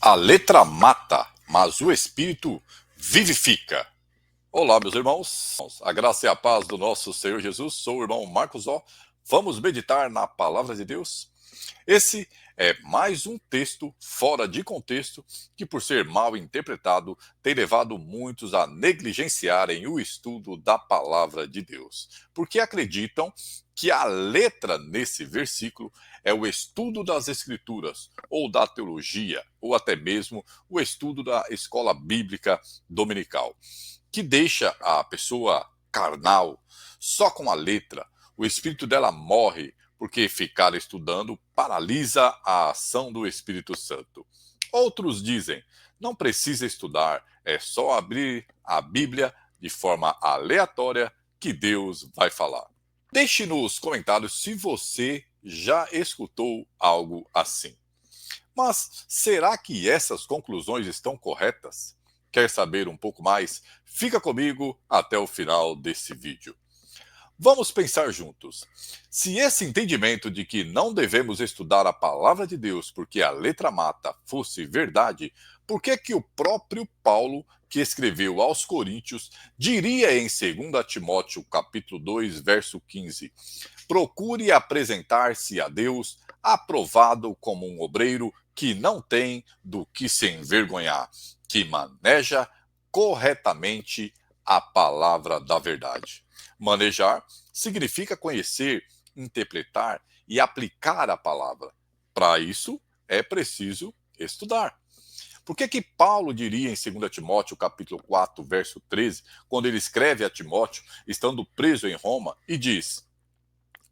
A letra mata, mas o espírito vivifica. Olá, meus irmãos. A graça e a paz do nosso Senhor Jesus. Sou o irmão Marcos Ó. Vamos meditar na palavra de Deus? Esse é mais um texto fora de contexto que, por ser mal interpretado, tem levado muitos a negligenciarem o estudo da palavra de Deus, porque acreditam que a letra nesse versículo é o estudo das Escrituras, ou da teologia, ou até mesmo o estudo da escola bíblica dominical, que deixa a pessoa carnal só com a letra. O espírito dela morre, porque ficar estudando paralisa a ação do Espírito Santo. Outros dizem, não precisa estudar, é só abrir a Bíblia de forma aleatória que Deus vai falar. Deixe nos comentários se você já escutou algo assim. Mas será que essas conclusões estão corretas? Quer saber um pouco mais? Fica comigo até o final desse vídeo. Vamos pensar juntos. Se esse entendimento de que não devemos estudar a palavra de Deus porque a letra mata fosse verdade, por que que o próprio Paulo, que escreveu aos Coríntios, diria em 2 Timóteo capítulo 2, verso 15: procure apresentar-se a Deus aprovado como um obreiro que não tem do que se envergonhar, que maneja corretamente a palavra da verdade. Manejar significa conhecer, interpretar e aplicar a palavra. Para isso, é preciso estudar. Por que que Paulo diria em 2 Timóteo capítulo 4, verso 13, quando ele escreve a Timóteo, estando preso em Roma, e diz: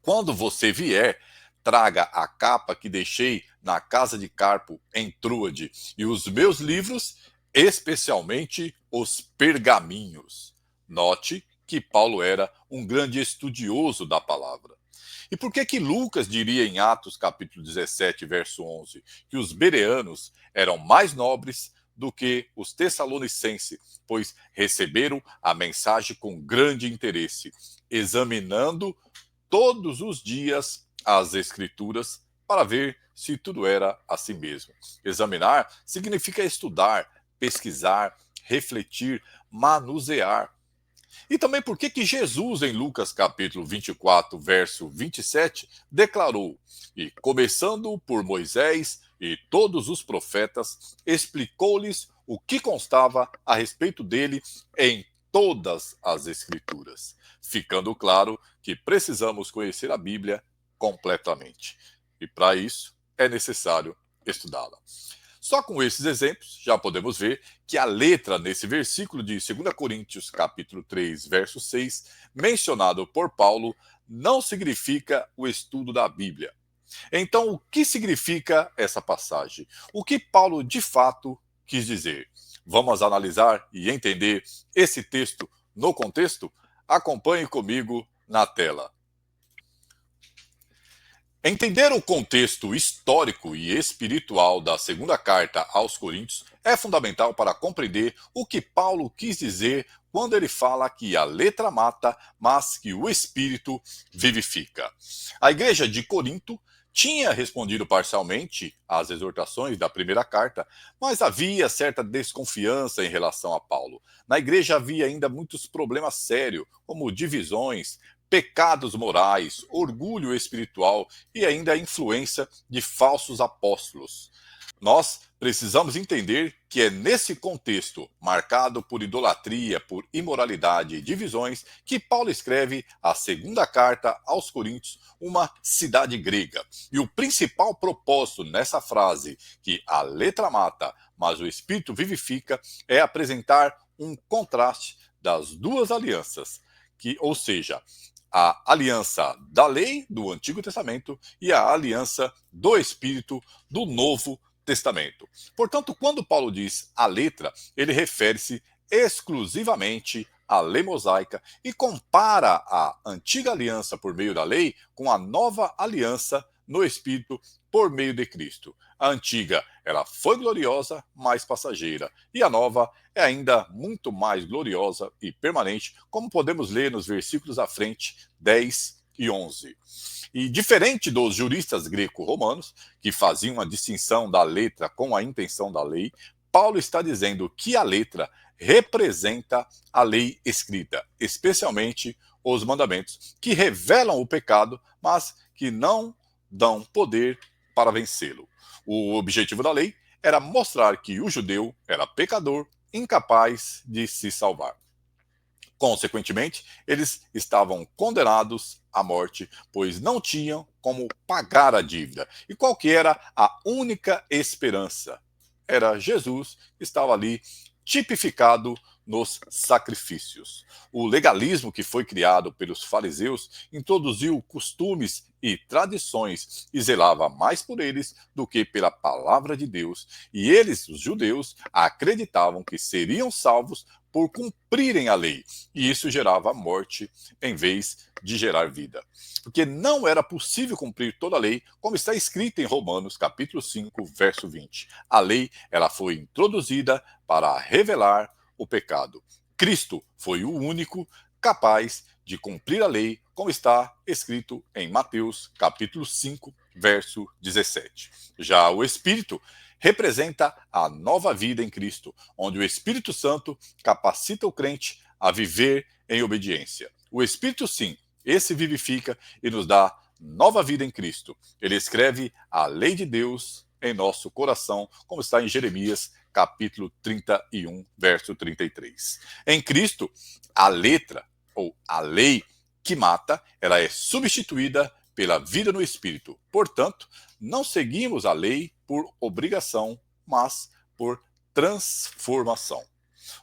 quando você vier, traga a capa que deixei na casa de Carpo em Troade e os meus livros, especialmente os pergaminhos. Note que Paulo era um grande estudioso da palavra. E por que que Lucas diria em Atos capítulo 17, verso 11, que os bereanos eram mais nobres do que os tessalonicenses, pois receberam a mensagem com grande interesse, examinando todos os dias as Escrituras para ver se tudo era assim mesmo. Examinar significa estudar, pesquisar, refletir, manusear. E também por que que Jesus, em Lucas capítulo 24, verso 27, declarou: e começando por Moisés e todos os profetas, explicou-lhes o que constava a respeito dele em todas as Escrituras, ficando claro que precisamos conhecer a Bíblia completamente. E para isso é necessário estudá-la. Só com esses exemplos já podemos ver que a letra nesse versículo de 2 Coríntios capítulo 3, verso 6, mencionado por Paulo, não significa o estudo da Bíblia. Então, o que significa essa passagem? O que Paulo de fato quis dizer? Vamos analisar e entender esse texto no contexto? Acompanhe comigo na tela. Entender o contexto histórico e espiritual da segunda carta aos Coríntios é fundamental para compreender o que Paulo quis dizer quando ele fala que a letra mata, mas que o espírito vivifica. A igreja de Corinto tinha respondido parcialmente às exortações da primeira carta, mas havia certa desconfiança em relação a Paulo. Na igreja havia ainda muitos problemas sérios, como divisões, pecados morais, orgulho espiritual e ainda a influência de falsos apóstolos. Nós precisamos entender que é nesse contexto, marcado por idolatria, por imoralidade e divisões, que Paulo escreve a segunda carta aos Coríntios, uma cidade grega. E o principal propósito nessa frase, que a letra mata, mas o espírito vivifica, é apresentar um contraste das duas alianças, ou seja, a aliança da lei do Antigo Testamento e a aliança do Espírito do Novo Testamento. Portanto, quando Paulo diz a letra, ele refere-se exclusivamente à lei mosaica e compara a antiga aliança por meio da lei com a nova aliança no Espírito por meio de Cristo. A antiga, ela foi gloriosa, mas passageira, e a nova é ainda muito mais gloriosa e permanente, como podemos ler nos versículos à frente, 10 e 11. E diferente dos juristas greco-romanos, que faziam a distinção da letra com a intenção da lei, Paulo está dizendo que a letra representa a lei escrita, especialmente os mandamentos, que revelam o pecado, mas que não dão poder para vencê-lo. O objetivo da lei era mostrar que o judeu era pecador, incapaz de se salvar. Consequentemente, eles estavam condenados à morte, pois não tinham como pagar a dívida. E qual que era a única esperança? Era Jesus, que estava ali tipificado nos sacrifícios. O legalismo que foi criado pelos fariseus introduziu costumes e tradições e zelava mais por eles do que pela palavra de Deus. E eles, os judeus, acreditavam que seriam salvos por cumprirem a lei. E isso gerava morte em vez de gerar vida. Porque não era possível cumprir toda a lei, como está escrito em Romanos, capítulo 5, verso 20. A lei, ela foi introduzida para revelar o pecado. Cristo foi o único capaz de cumprir a lei, como está escrito em Mateus, capítulo 5, verso 17. Já o Espírito representa a nova vida em Cristo, onde o Espírito Santo capacita o crente a viver em obediência. O Espírito, sim, esse vivifica e nos dá nova vida em Cristo. Ele escreve a lei de Deus em nosso coração, como está em Jeremias, capítulo 31, verso 33. Em Cristo, a letra, ou a lei que mata, ela é substituída pela vida no Espírito. Portanto, não seguimos a lei por obrigação, mas por transformação.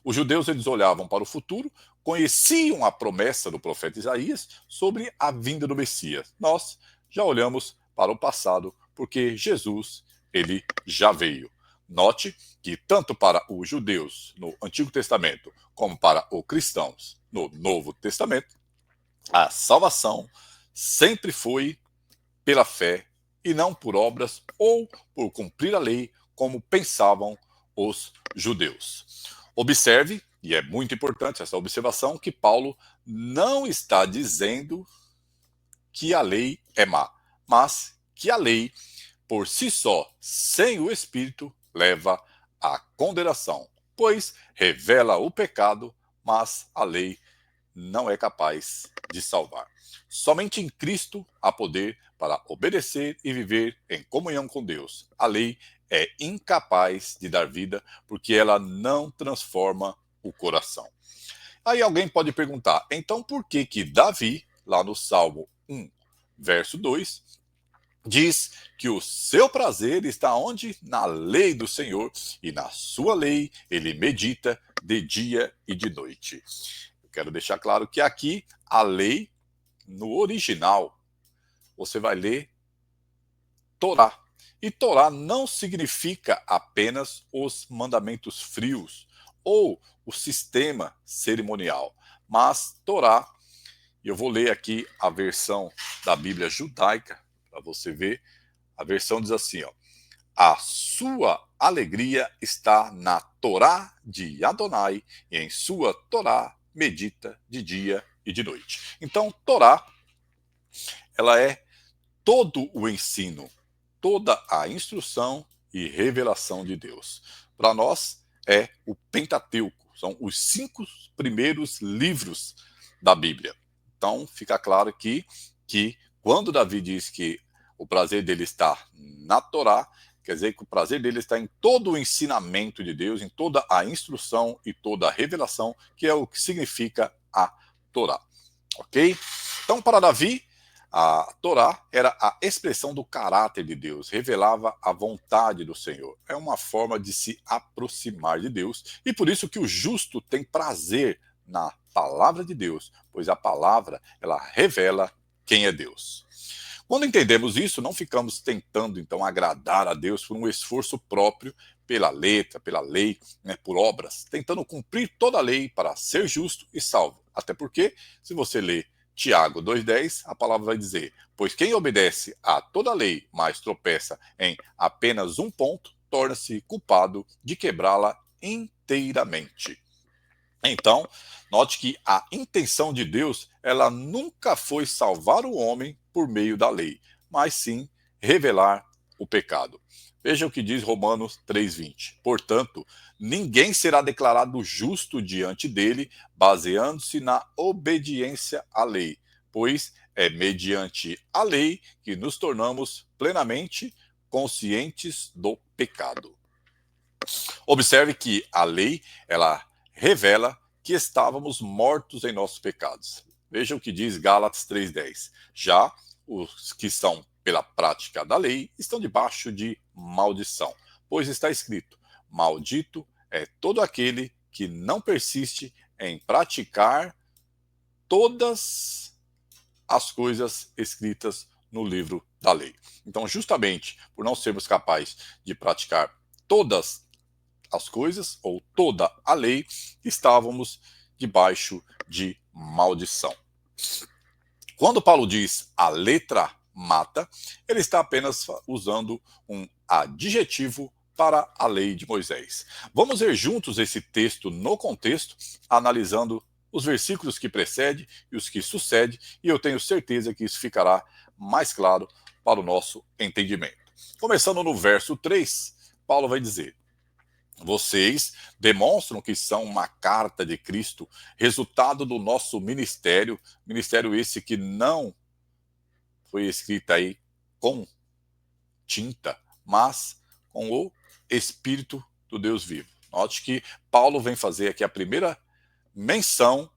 Os judeus, eles olhavam para o futuro, conheciam a promessa do profeta Isaías sobre a vinda do Messias. Nós já olhamos para o passado, porque Jesus, ele já veio. Note que tanto para os judeus no Antigo Testamento, como para os cristãos no Novo Testamento, a salvação sempre foi pela fé e não por obras ou por cumprir a lei, como pensavam os judeus. Observe, e é muito importante essa observação, que Paulo não está dizendo que a lei é má, mas que a lei, por si só, sem o Espírito, leva à condenação, pois revela o pecado, mas a lei não é capaz de salvar. Somente em Cristo há poder para obedecer e viver em comunhão com Deus. A lei é incapaz de dar vida porque ela não transforma o coração. Aí alguém pode perguntar, então por que que Davi, lá no Salmo 1, verso 2, diz que o seu prazer está onde? Na lei do Senhor, e na sua lei ele medita de dia e de noite. Eu quero deixar claro que aqui a lei, no original, você vai ler Torá. E Torá não significa apenas os mandamentos frios ou o sistema cerimonial, mas Torá, e eu vou ler aqui a versão da Bíblia judaica, para você ver. A versão diz assim, ó: a sua alegria está na Torá de Adonai, e em sua Torá medita de dia e de noite. Então, Torá, ela é todo o ensino, toda a instrução e revelação de Deus. Para nós, é o Pentateuco, são os 5 primeiros livros da Bíblia. Então, fica claro aqui que quando Davi diz que o prazer dele está na Torá, quer dizer que o prazer dele está em todo o ensinamento de Deus, em toda a instrução e toda a revelação, que é o que significa a Torá. Ok? Então, para Davi, a Torá era a expressão do caráter de Deus, revelava a vontade do Senhor. É uma forma de se aproximar de Deus, e por isso que o justo tem prazer na palavra de Deus, pois a palavra, ela revela quem é Deus. Quando entendemos isso, não ficamos tentando, então, agradar a Deus por um esforço próprio, pela letra, pela lei, né, por obras, tentando cumprir toda a lei para ser justo e salvo. Até porque, se você ler Tiago 2,10, a palavra vai dizer: pois quem obedece a toda a lei, mas tropeça em apenas um ponto, torna-se culpado de quebrá-la inteiramente. Então, note que a intenção de Deus, ela nunca foi salvar o homem por meio da lei, mas sim revelar o pecado. Veja o que diz Romanos 3:20. Portanto, ninguém será declarado justo diante dele, baseando-se na obediência à lei, pois é mediante a lei que nos tornamos plenamente conscientes do pecado. Observe que a lei, ela revela que estávamos mortos em nossos pecados. Veja o que diz Gálatas 3:10. Já os que são pela prática da lei estão debaixo de maldição, pois está escrito: maldito é todo aquele que não persiste em praticar todas as coisas escritas no livro da lei. Então, justamente por não sermos capazes de praticar todas as coisas, ou toda a lei, estávamos debaixo de maldição. Quando Paulo diz a letra mata, ele está apenas usando um adjetivo para a lei de Moisés. Vamos ver juntos esse texto no contexto, analisando os versículos que precedem e os que sucedem, e eu tenho certeza que isso ficará mais claro para o nosso entendimento. Começando no verso 3, Paulo vai dizer: vocês demonstram que são uma carta de Cristo, resultado do nosso ministério, ministério esse que não foi escrito aí com tinta, mas com o Espírito do Deus vivo. Note que Paulo vem fazer aqui a primeira menção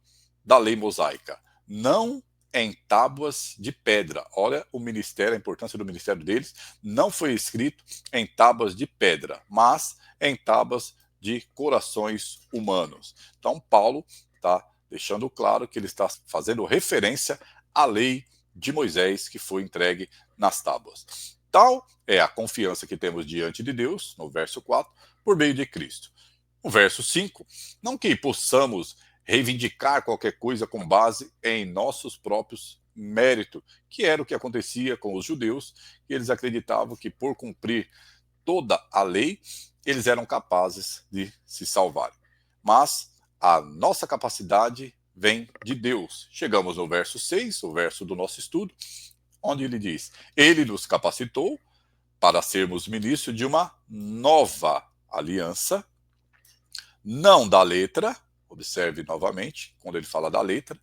da lei mosaica, não em tábuas de pedra. Olha o ministério, a importância do ministério deles, não foi escrito em tábuas de pedra, mas em tábuas de corações humanos. Então, Paulo está deixando claro que ele está fazendo referência à lei de Moisés que foi entregue nas tábuas. Tal é a confiança que temos diante de Deus, no verso 4, por meio de Cristo. No verso 5, não que possamos reivindicar qualquer coisa com base em nossos próprios méritos, que era o que acontecia com os judeus, que eles acreditavam que por cumprir toda a lei, eles eram capazes de se salvar. Mas a nossa capacidade vem de Deus. Chegamos no verso 6, o verso do nosso estudo, onde ele diz: ele nos capacitou para sermos ministros de uma nova aliança, não da letra. Observe novamente, quando ele fala da letra,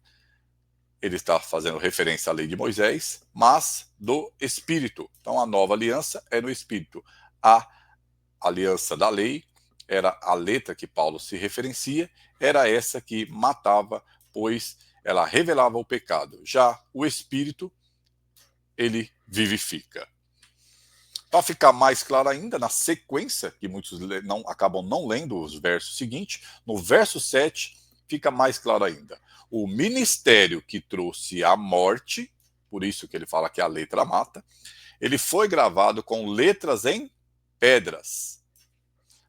ele está fazendo referência à lei de Moisés, mas do Espírito. Então, a nova aliança é no Espírito. A aliança da lei era a letra que Paulo se referencia, era essa que matava, pois ela revelava o pecado. Já o Espírito, ele vivifica. Para ficar mais claro ainda, na sequência, que muitos acabam não lendo os versos seguintes, no verso 7 fica mais claro ainda. O ministério que trouxe a morte, por isso que ele fala que a letra mata, ele foi gravado com letras em pedras.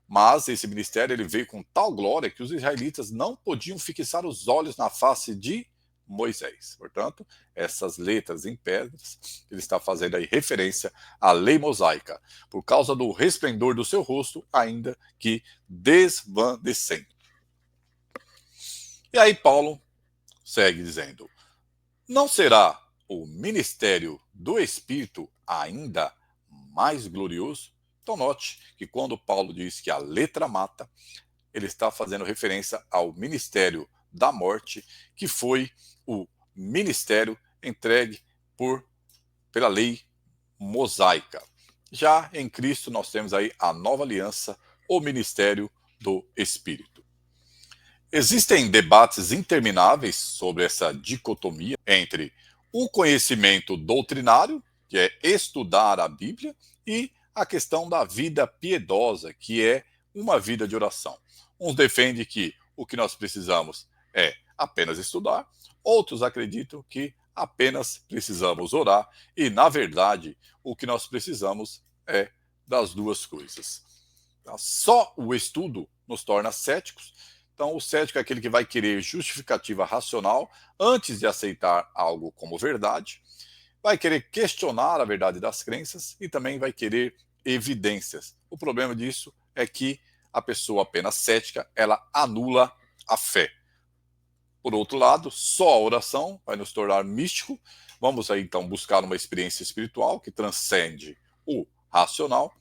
Mas esse ministério ele veio com tal glória que os israelitas não podiam fixar os olhos na face de Moisés. Portanto, essas letras em pedras, ele está fazendo aí referência à lei mosaica, por causa do resplendor do seu rosto, ainda que desvanecendo. E aí Paulo segue dizendo: não será o ministério do Espírito ainda mais glorioso? Então note que quando Paulo diz que a letra mata, ele está fazendo referência ao ministério da morte, que foi o ministério entregue pela lei mosaica. Já em Cristo nós temos aí a nova aliança, o ministério do Espírito. Existem debates intermináveis sobre essa dicotomia entre o conhecimento doutrinário, que é estudar a Bíblia, e a questão da vida piedosa, que é uma vida de oração. Uns defendem que o que nós precisamos é apenas estudar, outros acreditam que apenas precisamos orar, e, na verdade, o que nós precisamos é das duas coisas. Só o estudo nos torna céticos. Então, o cético é aquele que vai querer justificativa racional antes de aceitar algo como verdade, vai querer questionar a verdade das crenças e também vai querer evidências. O problema disso é que a pessoa apenas cética, ela anula a fé. Por outro lado, só a oração vai nos tornar místico. Vamos aí então buscar uma experiência espiritual que transcende o racional.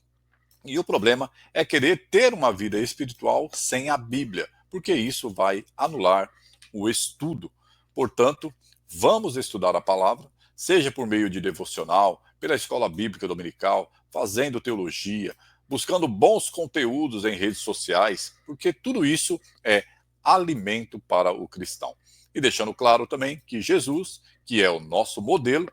E o problema é querer ter uma vida espiritual sem a Bíblia, porque isso vai anular o estudo. Portanto, vamos estudar a palavra, seja por meio de devocional, pela escola bíblica dominical, fazendo teologia, buscando bons conteúdos em redes sociais, porque tudo isso é alimento para o cristão. E deixando claro também que Jesus, que é o nosso modelo,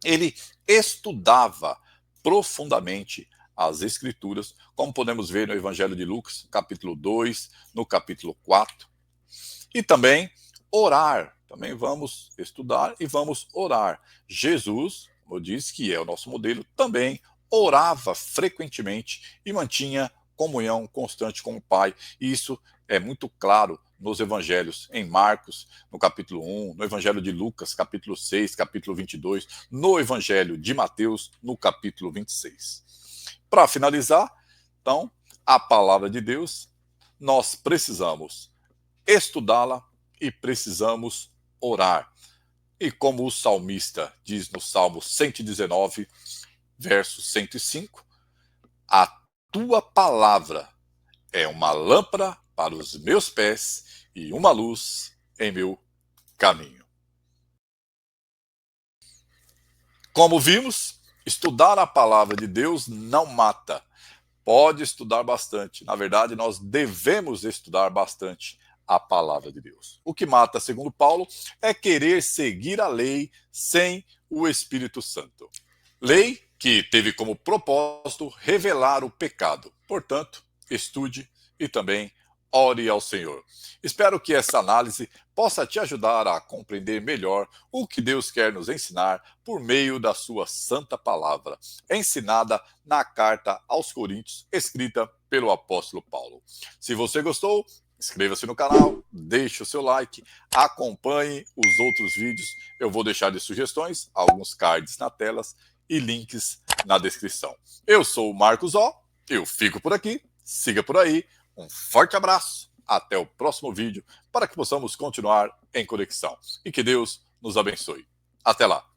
ele estudava profundamente as Escrituras, como podemos ver no Evangelho de Lucas, capítulo 2, no capítulo 4. E também orar. Também vamos estudar e vamos orar. Jesus, como eu disse, que é o nosso modelo, também orava frequentemente e mantinha comunhão constante com o Pai. E isso é muito claro nos evangelhos, em Marcos, no capítulo 1, no evangelho de Lucas, capítulo 6, capítulo 22, no evangelho de Mateus, no capítulo 26. Para finalizar, então, a palavra de Deus, nós precisamos estudá-la e precisamos orar. E como o salmista diz no Salmo 119, verso 105, a tua palavra é uma lâmpada para os meus pés e uma luz em meu caminho. Como vimos, estudar a palavra de Deus não mata. Pode estudar bastante. Na verdade, nós devemos estudar bastante a palavra de Deus. O que mata, segundo Paulo, é querer seguir a lei sem o Espírito Santo. Lei que teve como propósito revelar o pecado. Portanto, estude e também ore ao Senhor. Espero que essa análise possa te ajudar a compreender melhor o que Deus quer nos ensinar por meio da sua santa palavra, ensinada na carta aos Coríntios, escrita pelo apóstolo Paulo. Se você gostou, inscreva-se no canal, deixe o seu like, acompanhe os outros vídeos. Eu vou deixar de sugestões, alguns cards na tela e links na descrição. Eu sou o Marcos O, eu fico por aqui, siga por aí. Um forte abraço, até o próximo vídeo, para que possamos continuar em conexão. E que Deus nos abençoe. Até lá!